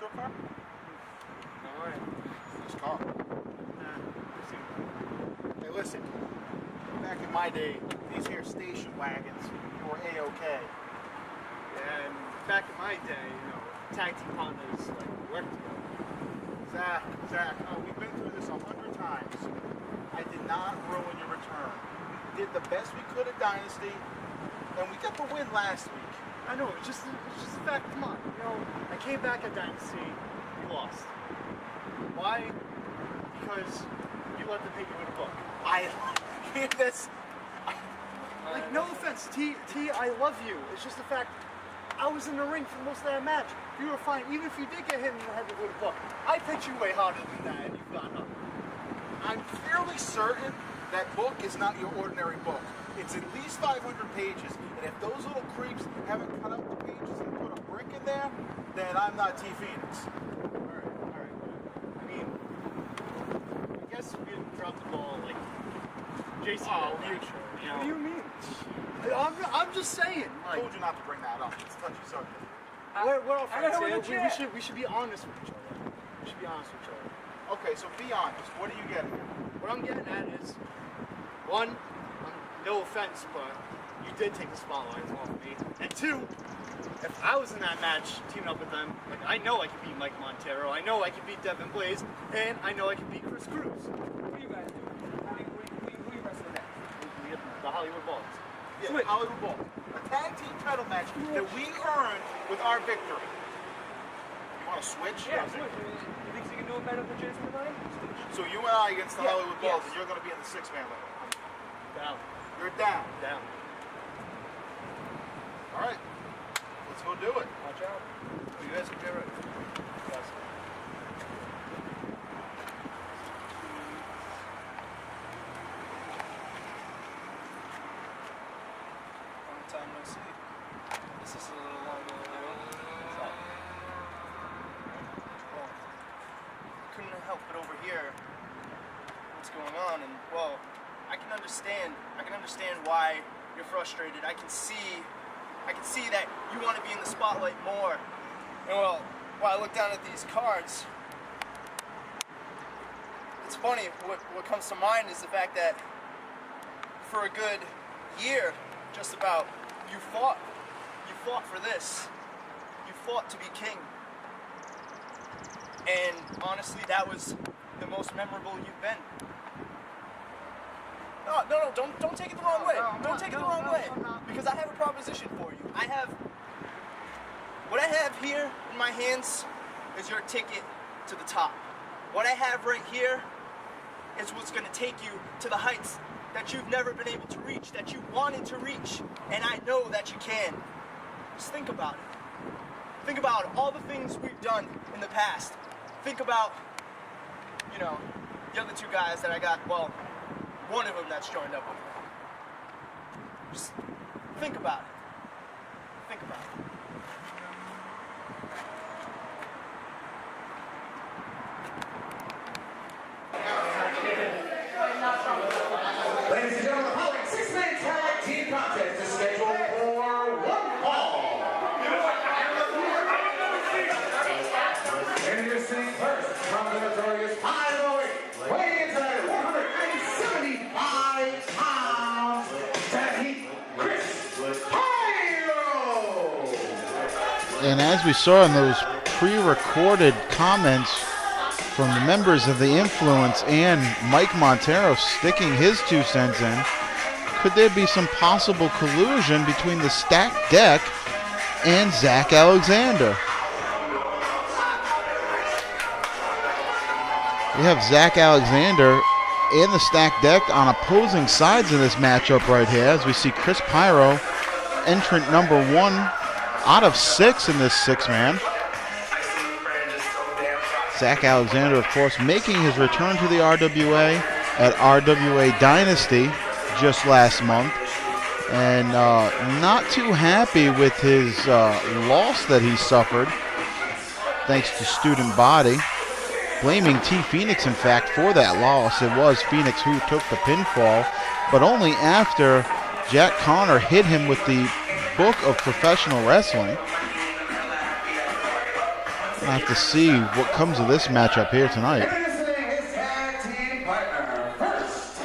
your car? All right. This car. Hey, listen. Back in my day, these here station wagons, you were A-OK. And back in my day, you know, tag team partners like worked together. Zach, we've been through this 100 times. I did not ruin your return. We did the best we could at Dynasty, and we got the win last week. I know, it's just a fact. Come on, you know, I came back at Dynasty, we lost. Why? Because you let them hit you with a book. That's... Like, no offense, T, I love you. It's just the fact, I was in the ring for most of that match. You were fine, even if you did get hit in the head with a book. I picked you way harder than that, and you've gotten up. I'm fairly certain that book is not your ordinary book. It's at least 500 pages, and if those little creeps haven't cut out the pages and put a brick in there, then I'm not T Phoenix. Alright. I mean, I guess we didn't drop the ball like Jason. Oh, nature, you know. What do you mean? I'm just saying. I told you not to bring that up. It's a touchy subject. We're all friends here. We should be honest with each other. We should be honest with each other. Okay, so be honest. What are you getting at? What I'm getting at is, one, no offense, but you did take the spotlight off of me. And two, if I was in that match teaming up with them, like I know I could beat Mike Montero, I know I could beat Devin Blaze, and I know I could beat Chris Cruz. What are you guys doing? Who are you wrestling at? The Hollywood Balls. Yeah, Hollywood Ball. A tag team title match that we earned with our victory. You want to switch? Yeah, switch. You think you can do it better than Jason tonight? So you and I against the Hollywood Balls, yes. and you're going to be in the six-man limit. Down. You're down. Down. All right. Let's go do it. Watch out. You guys will get ready. Yes. Long time no see. This is a little longer than I wanted. Well, couldn't help but overhear what's going on, and well, I can understand why you're frustrated. I can see that you want to be in the spotlight more. And well, while I look down at these cards, it's funny, what comes to mind is the fact that for a good year, just about, you fought for this. You fought to be king. And honestly, that was the most memorable you've been. No, don't take it the wrong way. Don't take it the wrong way. Because I have a proposition for you. What I have here in my hands is your ticket to the top. What I have right here is what's going to take you to the heights that you've never been able to reach, that you wanted to reach, and I know that you can. Just think about it. Think about all the things we've done in the past. Think about, you know, the other two guys that I got, well, one of them that's joined up with me. Just think about it. Think about it. Ladies and gentlemen, the following six-man tag team contest is scheduled for one fall. Introducing first from the notorious 508, weighing in at 175 pounds, Renegade Kris Pyro. And as we saw in those pre-recorded comments from the members of the Influence and Mike Montero sticking his 2 cents in, could there be some possible collusion between the stacked deck and Zach Alexander? We have Zach Alexander and the stacked deck on opposing sides in this matchup right here, as we see Kris Pyro, entrant number 1 out of 6 in this 6-man. Zach Alexander, of course, making his return to the RWA at RWA Dynasty just last month, and not too happy with his loss that he suffered thanks to Student Body, blaming T Phoenix, in fact, for that loss. It was Phoenix who took the pinfall, but only after Jack Connor hit him with the Book of Professional Wrestling. I'll have to see what comes of this matchup here tonight. Introducing his tag team partner. First,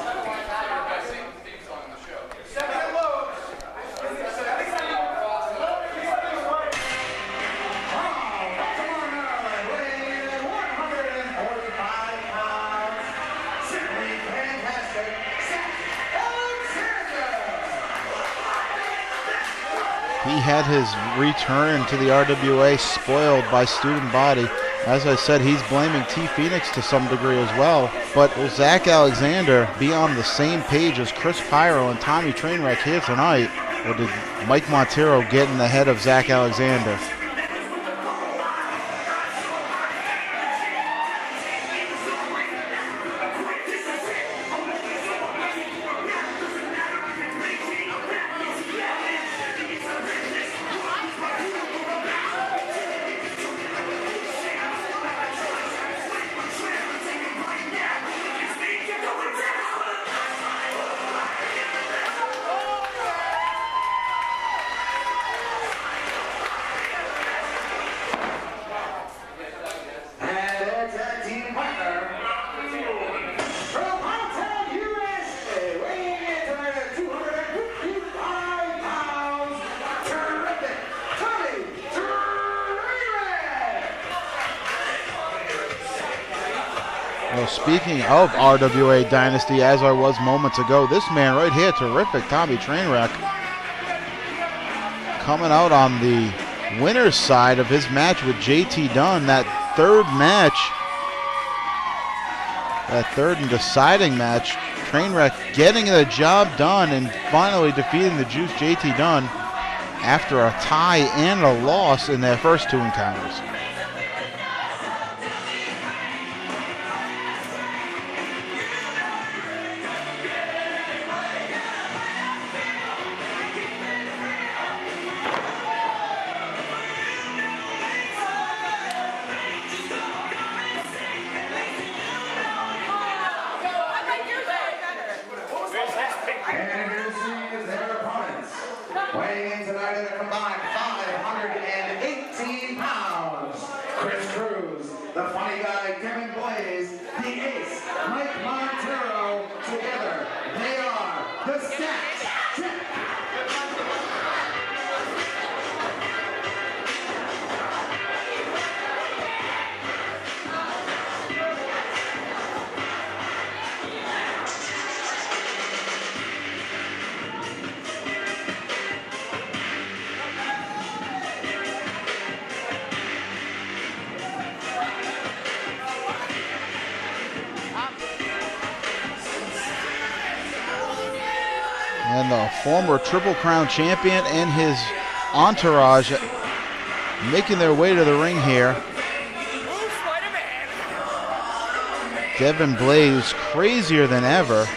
weighing 145 pounds, simply fantastic, Zach Alexander. He had his return to the RWA spoiled by student body. As I said, he's blaming T Phoenix to some degree as well. But will Zach Alexander be on the same page as Kris Pyro and Tommy Trainwreck here tonight? Or did Mike Montero get in the head of Zach Alexander? Well, speaking of RWA Dynasty, as I was moments ago, this man right here, terrific, Tommy Trainwreck, coming out on the winner's side of his match with JT Dunn, that third match, that third and deciding match. Trainwreck getting the job done and finally defeating the Juice JT Dunn after a tie and a loss in their first two encounters. Weighing in tonight at a combined 518 pounds, Chris Cruz, the funny guy Kevin Blaze, the ace Mike Montero. Together, they are the Stats Check. And the former Triple Crown champion and his entourage making their way to the ring here. Devin Blaze, crazier than ever,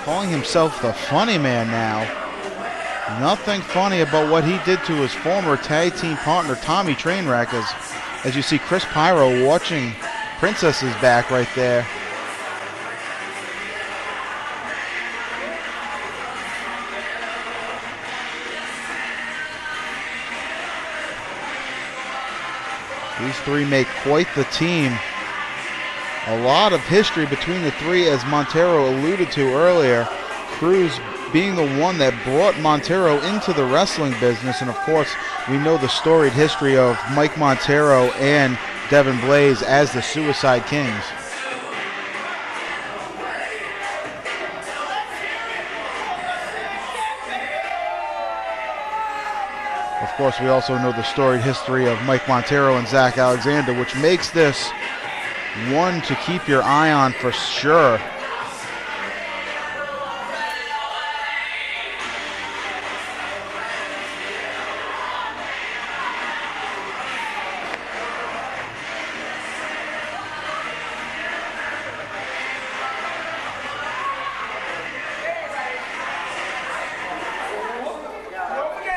calling himself the funny man now. Nothing funny about what he did to his former tag team partner, Tommy Trainwreck, as you see Kris Pyro watching Princess's back right there. These three make quite the team. A lot of history between the three, as Montero alluded to earlier. Cruz being the one that brought Montero into the wrestling business. And of course, we know the storied history of Mike Montero and Devin Blaze as the Suicide Kings. Of course, we also know the storied history of Mike Montero and Zach Alexander, which makes this one to keep your eye on for sure.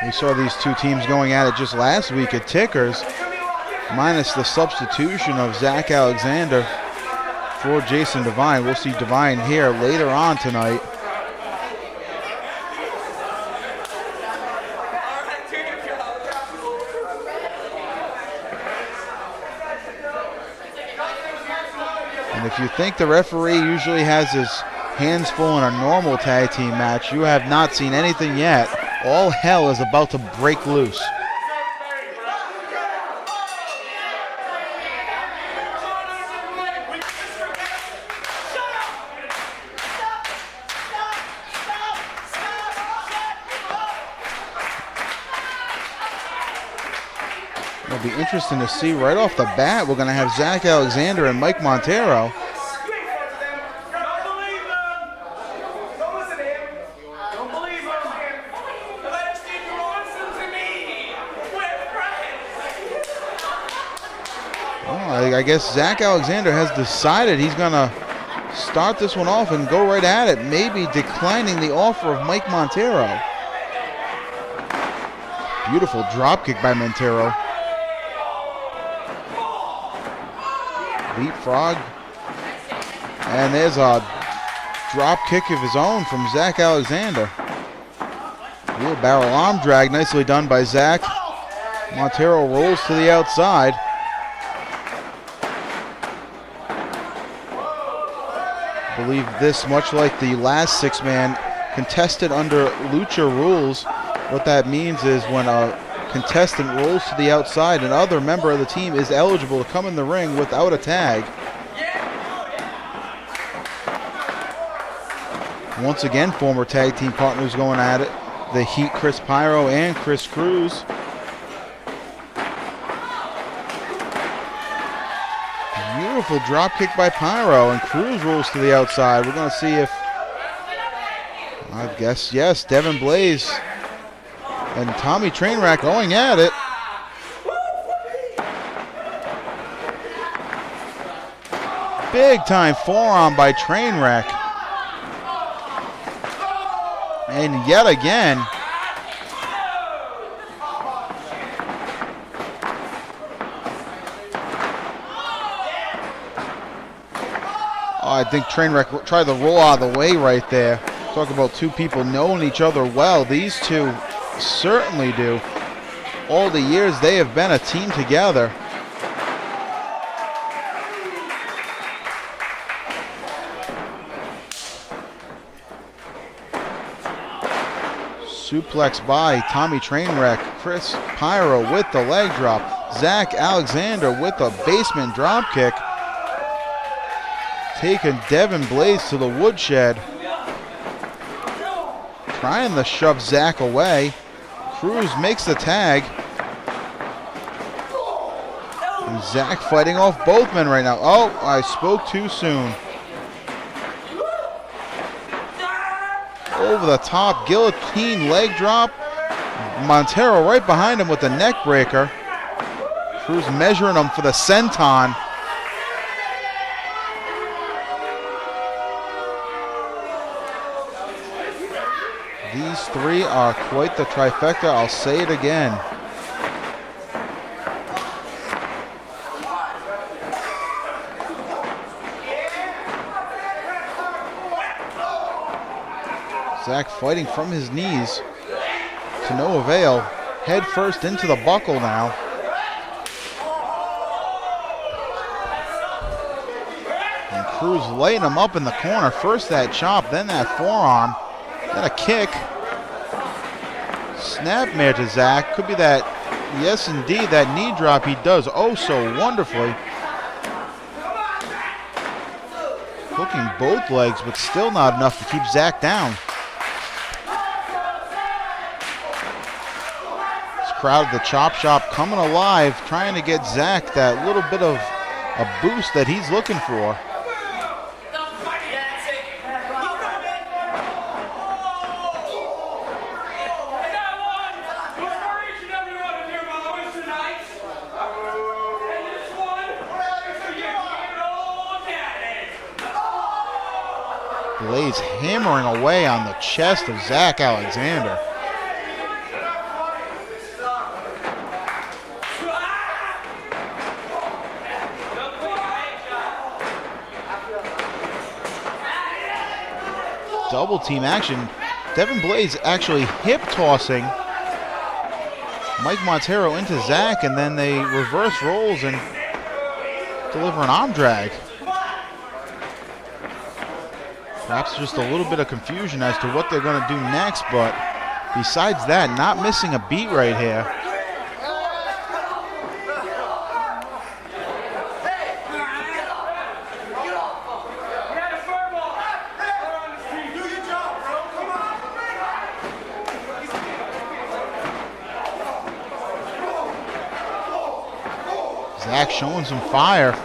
We saw these two teams going at it just last week at Tickers, minus the substitution of Zach Alexander for Jason Devine. We'll see Devine here later on tonight. And if you think the referee usually has his hands full in a normal tag team match, you have not seen anything yet. All hell is about to break loose. It'll be interesting to see right off the bat. We're going to have Zach Alexander and Mike Montero. I guess Zach Alexander has decided he's going to start this one off and go right at it, maybe declining the offer of Mike Montero. Beautiful drop kick by Montero. Leapfrog. And there's a drop kick of his own from Zach Alexander. Wheelbarrow arm drag, nicely done by Zach. Montero rolls to the outside. I believe this, much like the last six-man, contested under Lucha rules. What that means is when a contestant rolls to the outside, another member of the team is eligible to come in the ring without a tag. Once again, former tag team partners going at it. The Heat, Kris Pyro and Chris Cruz. Beautiful drop kick by Pyro, and Cruz rolls to the outside. We're going to see if, I guess, yes, Devin Blaze and Tommy Trainwreck going at it. Big time forearm by Trainwreck. And yet again, I think Trainwreck tried to roll out of the way right there. Talk about two people knowing each other well. These two certainly do. All the years they have been a team together. Suplex by Tommy Trainwreck. Kris Pyro with the leg drop. Zach Alexander with the basement drop kick. Taking Devin Blaze to the woodshed. Trying to shove Zach away. Cruz makes the tag. And Zach fighting off both men right now. Oh, I spoke too soon. Over the top, guillotine leg drop. Montero right behind him with the neck breaker. Cruz measuring him for the senton. These three are quite the trifecta. I'll say it again. Zach fighting from his knees to no avail. Head first into the buckle now. And Cruz lighting him up in the corner. First that chop, then that forearm. Then a kick. Snapmare to Zach. Could be that, yes indeed, that knee drop he does oh so wonderfully. Hooking both legs, but still not enough to keep Zach down. This crowd at the Chop Shop coming alive, trying to get Zach that little bit of a boost that he's looking for. Blaze hammering away on the chest of Zach Alexander. Double team action. Devin Blaze actually hip tossing Mike Montero into Zach, and then they reverse rolls and deliver an arm drag. Perhaps just a little bit of confusion as to what they're going to do next, but besides that, not missing a beat right here. Zach showing some fire.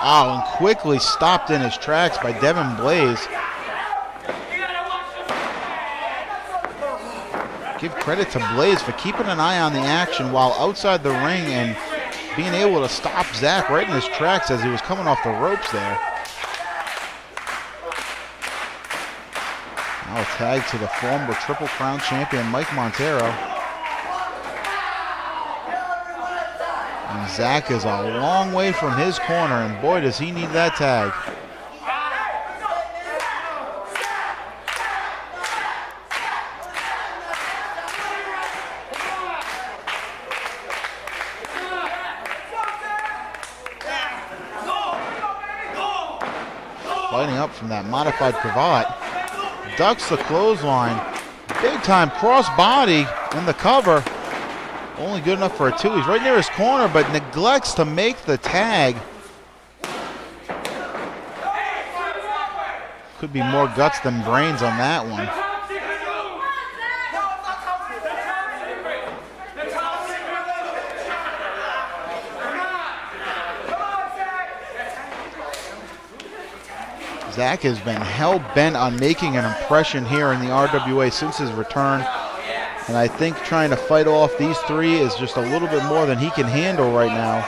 Oh, and quickly stopped in his tracks by Devin Blaze. Give credit to Blaze for keeping an eye on the action while outside the ring and being able to stop Zach right in his tracks as he was coming off the ropes there. Now a tag to the former Triple Crown champion Mike Montero. And Zach is a long way from his corner, and boy, does he need that tag. Fighting up from that modified cravat. Ducks the clothesline. Big time cross body in the cover. Only good enough for a 2. He's right near his corner, but neglects to make the tag. Could be more guts than brains on that one. Zach has been hell-bent on making an impression here in the RWA since his return. And I think trying to fight off these 3 is just a little bit more than he can handle right now.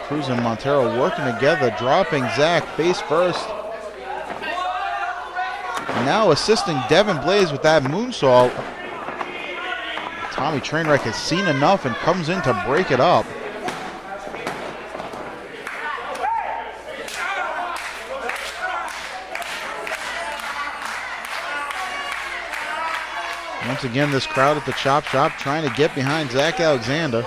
Cruz and Montero working together, dropping Zach face first. And now assisting Devin Blaze with that moonsault. Tommy Trainwreck has seen enough and comes in to break it up. Once again, this crowd at the Chop Shop trying to get behind Zach Alexander.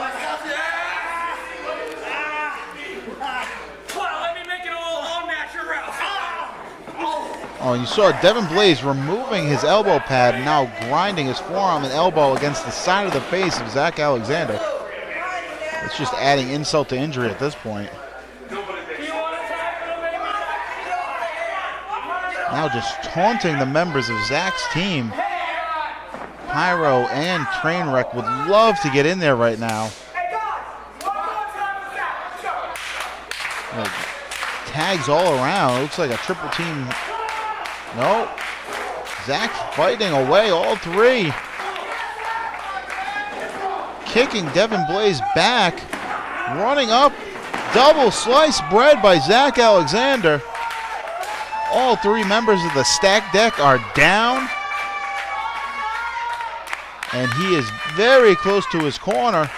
Oh, and you saw Devin Blaze removing his elbow pad, now grinding his forearm and elbow against the side of the face of Zach Alexander. It's just adding insult to injury at this point. Now just taunting the members of Zach's team. Pyro and Trainwreck would love to get in there right now. Tags all around. It looks like a triple team. No. Zach fighting away all 3. Kicking Devin Blaze back. Running up. Double sliced bread by Zach Alexander. All 3 members of the stack deck are down. And he is very close to his corner.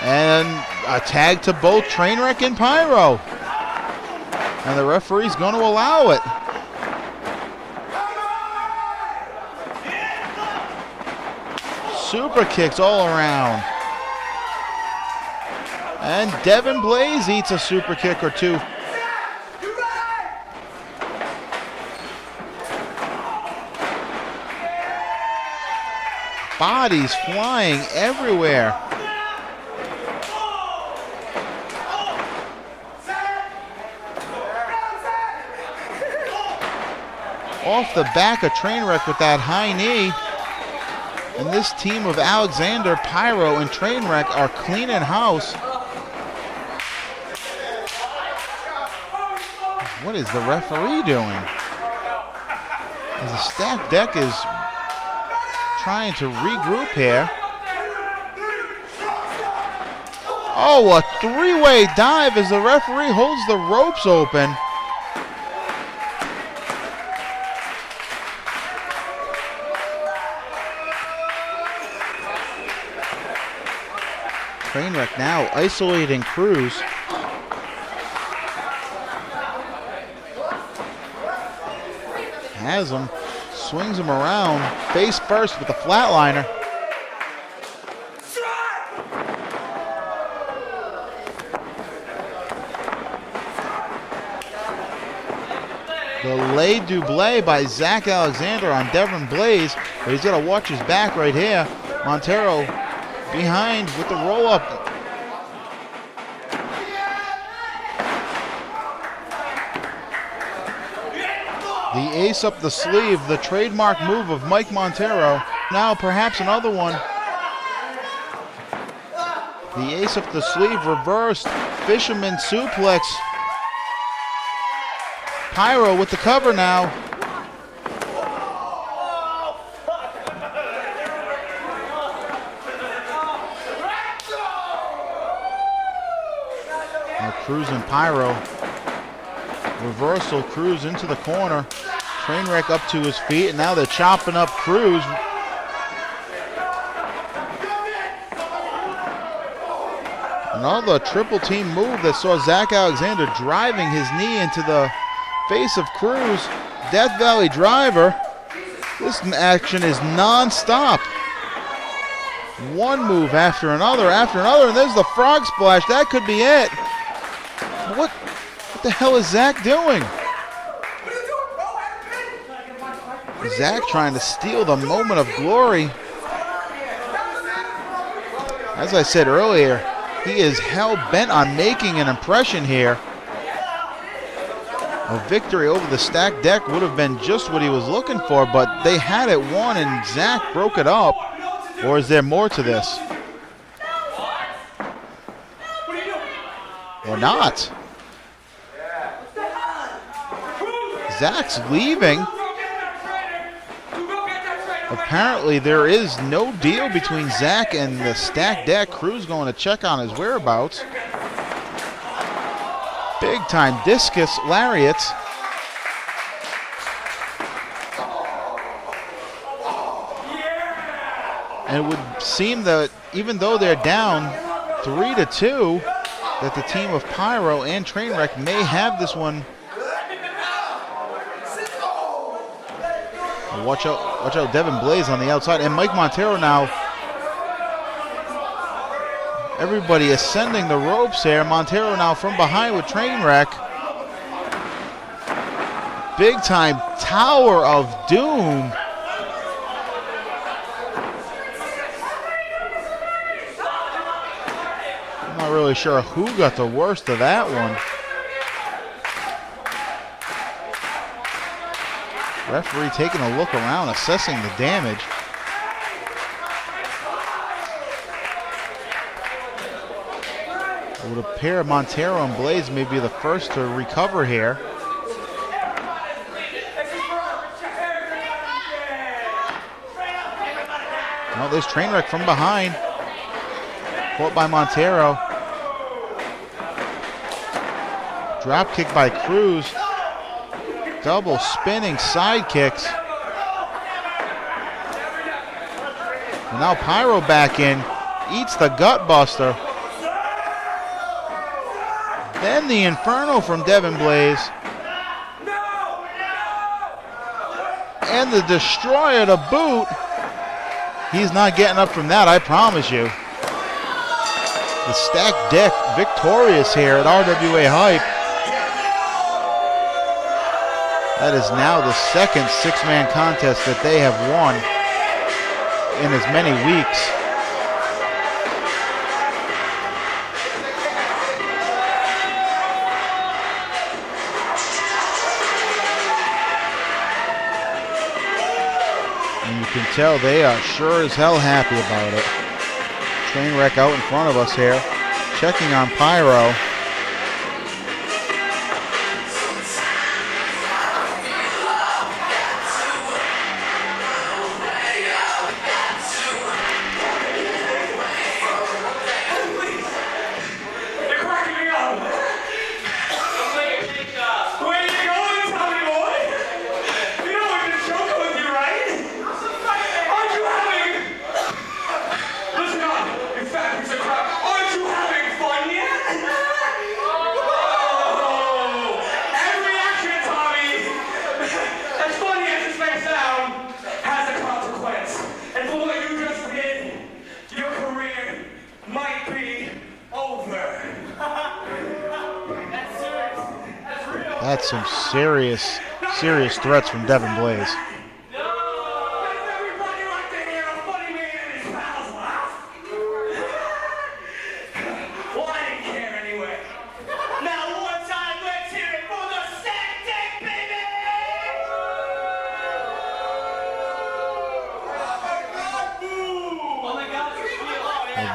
And a tag to both Trainwreck and Pyro. And the referee's going to allow it. Super kicks all around. And Devin Blaze eats a super kick or 2. Bodies flying everywhere. Off the back of Trainwreck with that high knee. And this team of Alexander, Pyro, and Trainwreck are cleaning house. What is the referee doing? As the stack deck is trying to regroup here. Oh, a 3-way dive as the referee holds the ropes open. Trainwreck now isolating Cruz. Has him, swings him around, face first with the flatliner. The lay double by Zach Alexander on Devin Blaze, but he's got to watch his back right here. Montero behind with the roll-up. The ace up the sleeve, the trademark move of Mike Montero. Now perhaps another one. The ace up the sleeve, reversed, fisherman suplex. Pyro with the cover now. Now Kris and Pyro. Reversal, Kris into the corner. Trainwreck up to his feet, and now they're chopping up Kris. Another triple team move that saw Zach Alexander driving his knee into the face of Kris. Death Valley driver. This action is non-stop. One move after another, and there's the frog splash. That could be it. What the hell is Zach doing? Zach trying to steal the moment of glory. As I said earlier, he is hell-bent on making an impression here. A victory over the stacked deck would have been just what he was looking for, but they had it won and Zach broke it up. Or is there more to this? Or not? Zach's leaving. Apparently there is no deal between Zach and the stacked deck. Kris going to check on his whereabouts. Big time discus lariats. And it would seem that even though they're down 3-2, that the team of Pyro and Trainwreck may have this one. Watch out, Devin Blaze on the outside, and Mike Montero now. Everybody ascending the ropes here. Montero now from behind with Trainwreck. Big time Tower of Doom. I'm not really sure who got the worst of that one. Referee taking a look around, assessing the damage. It would appear Montero and Blaze may be the first to recover here. Well, there's Trainwreck from behind. Caught by Montero. Drop kick by Kris. Double spinning side kicks. And now Pyro back in. Eats the gut buster. Then the Inferno from Devin Blaze. And the Destroyer to boot. He's not getting up from that, I promise you. The stacked deck victorious here at RWA Hype. That is now the second six-man contest that they have won in as many weeks. And you can tell they are sure as hell happy about it. Trainwreck out in front of us here, checking on Pyro. That's some serious serious threats from Devin Blaze.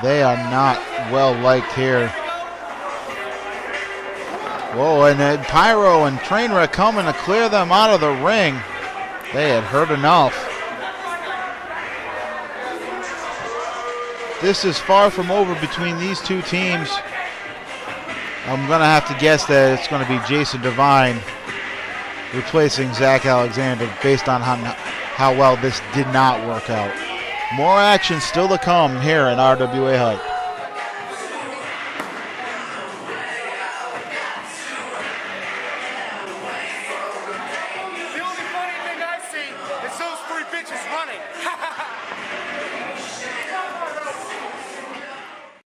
They are not well liked here. Whoa, and then Pyro and Trainwreck coming to clear them out of the ring. They had heard enough. This is far from over between these two teams. I'm going to have to guess that it's going to be Jason Devine replacing Zach Alexander based on how well this did not work out. More action still to come here in RWA Hype. The only funny thing I see is those three bitches running.